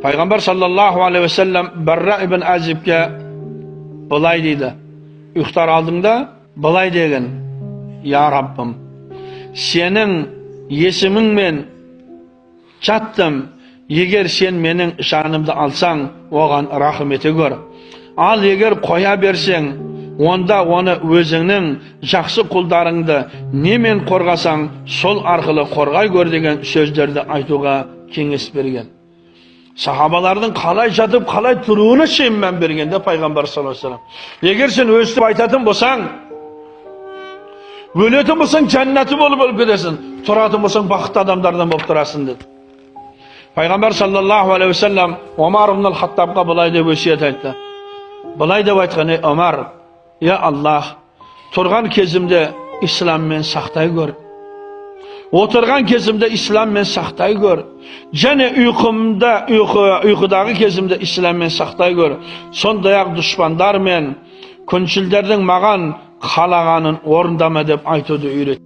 Peygamber sallallahu aleyhi ve sellem Barra ibn Azib'ke былай дейді. Ұйықтар алдыңда былай деген: "Я Раббым, сенің есіміңмен жаттым. Егер сен менің жанымды алсаң, оған рахым ете көр. Ал егер қоя берсең, онда оны өзіңнің жақсы құлдарыңды немен қорғасаң, сол арқылы қорғай көр" деген сөздерді айтуға кеңес берген. Сахабалардың қалай жатып, қалай тұруына шейін мән бергенде Пайғамбар саллаллаху алейхи ва саллям: "Егер сен өстіп айтатын болсаң, өлетін болсаң, жәннаты болып кетесің, тұратын болсаң, бақытты адамдардан болып тұрасың" деді. Пайғамбар саллаллаху алейхи ва саллям Омар ибн ал-Хаттабқа былай деп өсиет айтты. Былай деп айтқан: "Ей Омар, я Аллах, тұрған кезімде исламмен сақтай көр. Отырған кезімде исламмен сақтай көр. Және ұйқыдағы кезімде исламмен сақтай көр. Сондай-ақ дұшпандар мен күншілдердің маған қалағанын орындама" деп айтуды үйретті.